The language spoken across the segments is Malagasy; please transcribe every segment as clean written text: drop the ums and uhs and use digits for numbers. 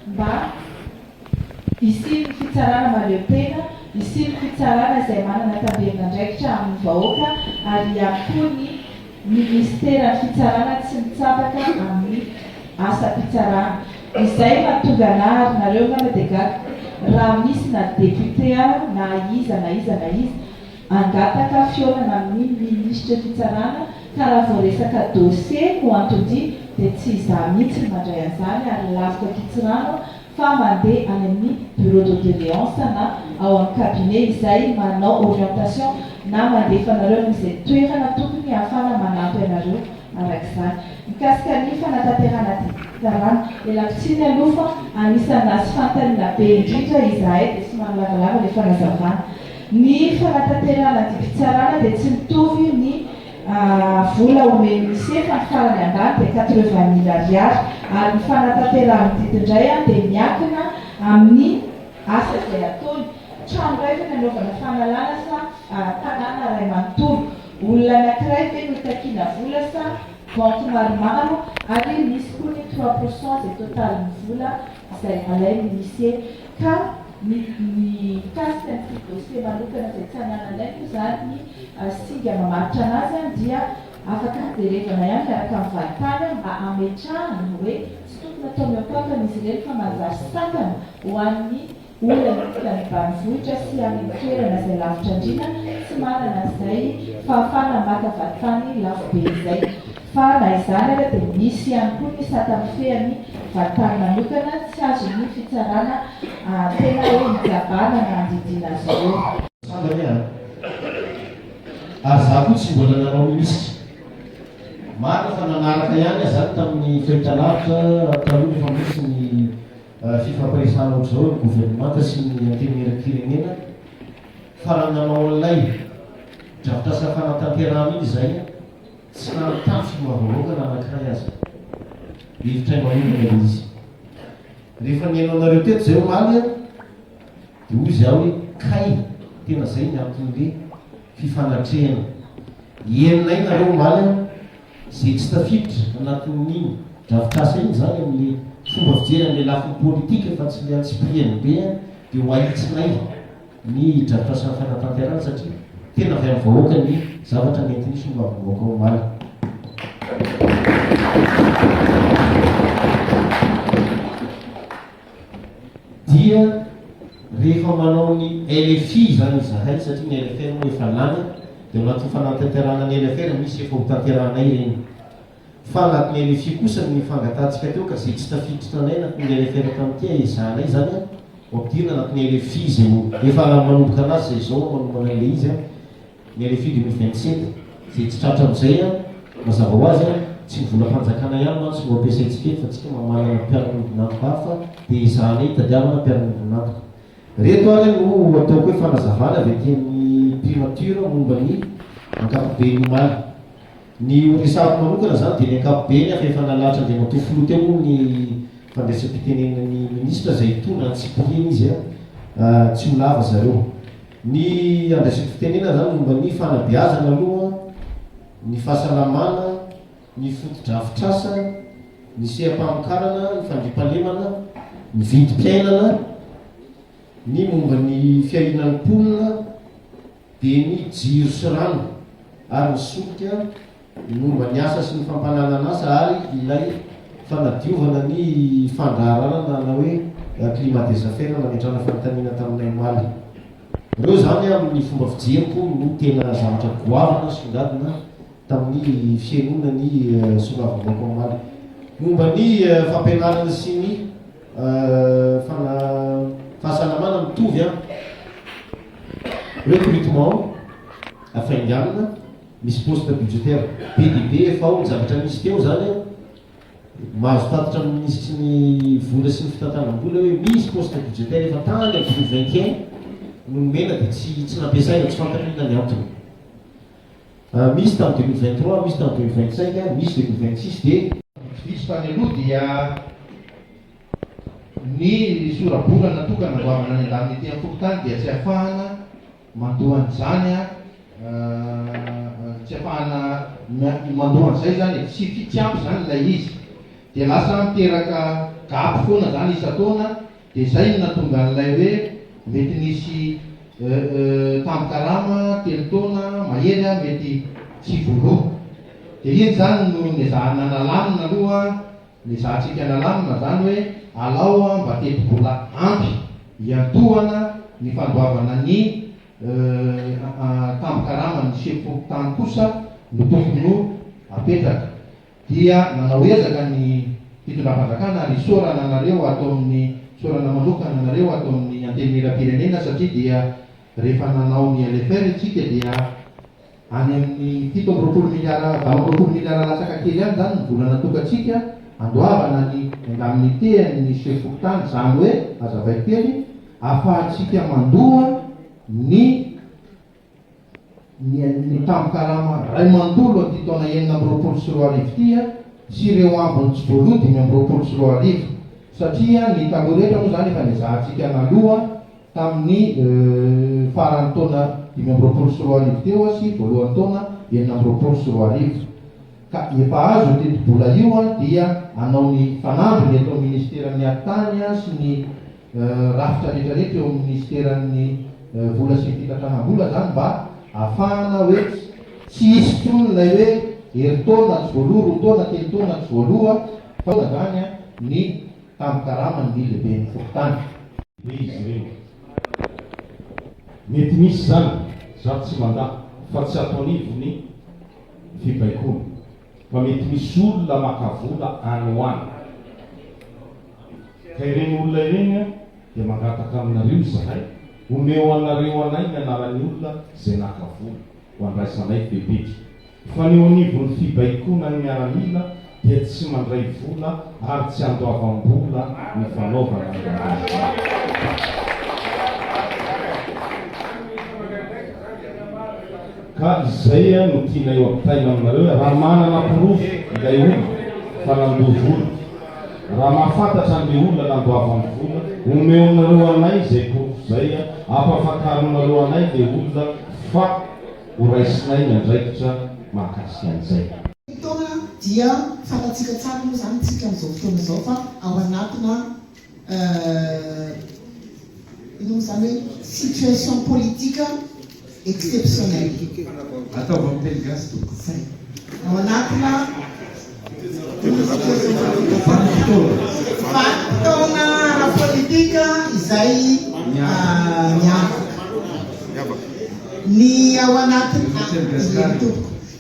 mba isiny fitsarana maleo tena, isiny fitsarana izay manana taverina ndraikitra amin'ny vahoaka, ary ihany koa ny ministera fitsarana tsy mitsapaka amin'ny asa fitsarana. Izay mahatonga ary nareo ngamba dia gaga raha misy na député na iza angataka fiolana amin'ny ministra fitsarana ka raha voaresaka dossier no antody dia tsy izaho mihitsy mandray an'izany ary lavitra kitsirano fa mandeha any amin'ny bureau d'audience na ao amin'ny cabinet izay manao orientation na mandefa anareo amin'izay toerana tokony ahafana manampy anareo arak'izany. Mikasika ny fanatanterana fitsarana elakotsiny aloha anisany azy fantaniana be indrindra izahay dia somary lavalava ilay fanazavana. Ny fanatanterana fitsarana dia tsy mitovy ny vola omeny sefa ny farany ambany dia 80 000 ariary ary ny fanatanterana didindray dia miankina amin'ny asa izay ataony. Trano iray fa nanaovana fanalana sa tanàna iray manontolo, olona anankiray ve no takiana vola sa banky maromaro ary misy koa ny 3% zay totalin'ny vola izay alainy lycée ka ny kasika ny dossier manokana izay tsy hananalaiko zany ny singa mamaritra anazy dia afaka derevana ihany miaraka amin'ny valitany mba ametrahana hoe tsy tokony atao miampakana izy ireny fa manjary sakana ho an'ny olana ny ambanivohitra sy amin'ny toerana izay lavitra andrina tsy manana izay fahafana maka valitany lafo be izay. Fa na izany ara dia misy ihany koa ny satamifeany valitany manokana tsy azo ny fitsarana tena hoe mikabana na andidina azy ireo. Ary za koa tsy mbola nanao minisitra. Marina fa nanaraka ihany zany tamin'ny fahita lavitra taloha efa misy ny fifampiresahana ohatr'izao ny gouvernemanta sy ny antenimieram-pirenena fa raha nanao an'ilay drafitrasa fanatanterana iny izay tsy nanotany fimoavavoaka na anankiray azy hevitray manonana izy. Rehefa niainao anareo teto zay omaly dia hoy izy aho hoe kay tena zay ny anton'le fifanatrehana. Enonay nareo omaly zay tsy tafiditra anatin'iny drafitrasa iny zany amin'le fomba fijery amin'le lafin'ny politika fa tsy le antsipriany be dia ho ahitsinay ny drafitrasan'ny fanatanterana satria tena avy amin'ny vahoaka ny zavatra nentiny fimoavavoaka omaly. Dia rehefa manao ny LFI zany izahay satria ny LFR moa efa lany dia anatin'ny fanatanterana ny LFR misy efa ho tanteranay reny. Fa anatin'ny LFI kosa ny fangatantsika teo ka zay tsy tafiditra anay anatin'ny LFR tamin'ity izanay zany ampidirina anatin'ny LFI zay efa manomboka anazy zay izao manomboka an'ilay izy ny LFI 2027 zay tsy tratra amin'izay mazava ho azy tsy mivola fanjakana ihany no tsy mampiasaintsika fa tsika mamanana mpiara-monidinantoka hafa dia izanay tadiavana mpiara-monidinantoka. Reto ary no ataoko hoe fanazavana avy aty amin'ny primature momba ny ankapobeny omaly. Ny resahako manokana zany dia ny ankapobeny afa efa nalatra dia matofolo teo ny fandraisam-pitenenan'ny ministra zay tondra antsiprieny izy tsy ho lava zareo. Ny andraisam-pitenena zany momba ny fanabeazana aloha, ny fahasalamana, ny fotodrafitrasa, ny sehampamokarana, ny fandriampahalemana, ny vidim-piainana, ny momba ny fiahinan'ny mponina, dia ny jiro sy rano ary ny solika, ny momba ny asa sy ny fampananana asa ary ilay fanadiovana ny fandraharana na hoe climat des affaires manetrana fanontaniana taminay omaly. Ireo zany amin'ny fomba fijeriko no tena zavatra goavana songadina tamin'ny fiainona ny solavavoaka omaly. Momba ny fampianarana sy ny fahasalamana mitovy recrutement afainganana misy poste budgétaire PDB efa ao ny zavatra misy teo zany mahazo tatitra amin'ny ministry ny vola sy ny fitantanam-bola hoe misy poste budgétaire efa tany amin'ny 2021 nomena dia tsy nampiasaina tsy fantanina ny antony. Misy tamin'ny 2023, misy tamin'ny 2025, misy 2026 dia misy tany aloha dia ny sorabola natokana goavana ny andaminy ety amin'ny fokontany dia tsy ahafahana mandohan'izany tsy ahafahana mandohan'izay zany tsy fitiampy zany ilay izy dia lasa miteraka gapo foana zany isa-taona, dia zay no natonga an'ilay hoe mety nisy tamkarama 3 taona mahery mety tsy volo. Dia iny zany no nezahana nalamina aloha, nezahantsika nalamina zany hoe alao mba teti-bola ampy hiantohana ny fandoavana ny tamkarama ny sefotany kosa no tokony apetraka. Dia nanao ezaka ny fitondram-panjakana ary sorana anareo atao amin'ny sorana manokana anareo atao amin'ny antenimieram-pirenena, satria dia rehefa nanao ny LFR itsika dia any amin'ny 7 miliara lasaka kely any zany ny vola natokatsika andoavana ny indemnité ny sefotany, zany hoe azavay kely afahantsika mandoa ny tamkarama ray manontolo ty taona 924 tia sy ireo ambiny tsy voaloha 524, satria ny taloha rehetra moa zany efa nezahantsika naloha tamin'ny farany taona 524 teo sy voalohany taona 924. Ka efa azo teti-bola io dia anao ny fanamby eto amin'ny ministeran'ny Artany sy ny rafitra rehetrarehetra eo amin'ny ministeran'ny vola sy fitratranam-bola zany mba ahafahana hoe tsy hisy tony ilay hoe herintaona tsy voaloha, 2 taona, 3 taona tsy voaloha, fa zany ny tamkarama ny lehibe ny fokotany. Izy reny mety misy zany zato tsy mandà fa tsy ataonivo ny fibaikona, fa mety misy olona maka vola any hoany, ka ireny olona ireny dia mangataka aminareo zahay omeo anareo anay ny anaran'ny olona zay naka vola ho andraisanay bebetry, fa ny eo anivon'ny fibaikona ny miaramila dia tsy mandray vola ary tsy andoavam-bola ny fanaovana ka izay no tiana eo ampitaina aminareo raha manana pirofo ilay olona fa nandoa vola, raha mahafantatra an'ilay olona nandoavan'ny vola, omeo nareo anay zay pirofo zay ampafakaronareo anay le olona fa horaisinay ny andraikitra mahakasika an'izay. Taona dia fantatsika tsara moa zany tsika amin'izao fotoana izao fa ao anatina ino zany hoe situation politique exceptionnelle. Atao vampely gasy to. Ao anatina fotoana ara politika izay miavaka. Ny ao anatina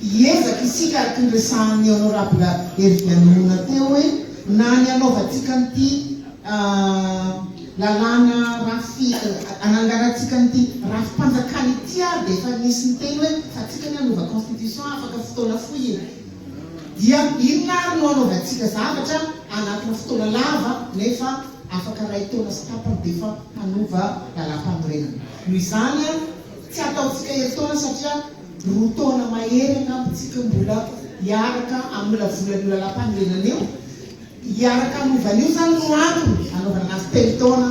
hiezaka isika tondresan'ny honorable Hervianona teo hoe na ny anaovantsika n'ity lalàna anangaratsika n'ity rafim-panjakana ity ary dia efa nisy ny teny hoe fa tsika ny anova constitution afaka fotoana fohy dia inona ary no anaovantsika zavatra anatina fotoana lava nefa afaka ray taona sy tapany dia efa hanova lalam-panorenana. Noho izany tsy ataontsika herintaona satria 2 taona mahery anambontsika mbola hiaraka amin'ny volan'io lalam-panorenana io, hiaraka anovan'io zany no antony anaovana anazy 3 taona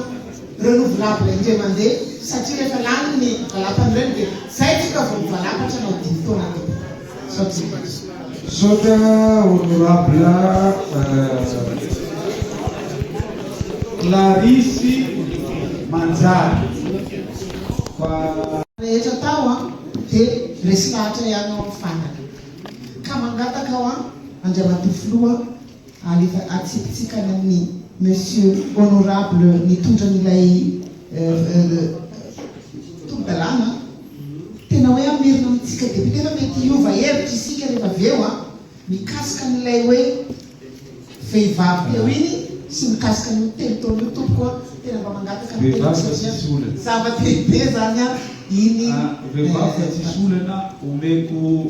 renouvelable indray mandeha, satria rehefa lany ny lalam-panorenana dia zay tsika vao mivalapatra anao 10 taona Soka honorable Clarisse Manjary fa rehetra tao dia resy lahatra ihany ao amin'ny fanaka ka mangataka ao andriamatofoloha alefa atsipitsika ny amin'ny monsieur honorable nitondra n'ilay tobidalàna tena hoe amerina amitsika deputé fa mety hiova hevitra isika rehefa avy eo mikasika n'ilay hoe vehivavy teo iny sy mikasika ny telo taona io tompoko tena mba mangataka zava-dehibe zany iny vehivavy tsisy olana omeko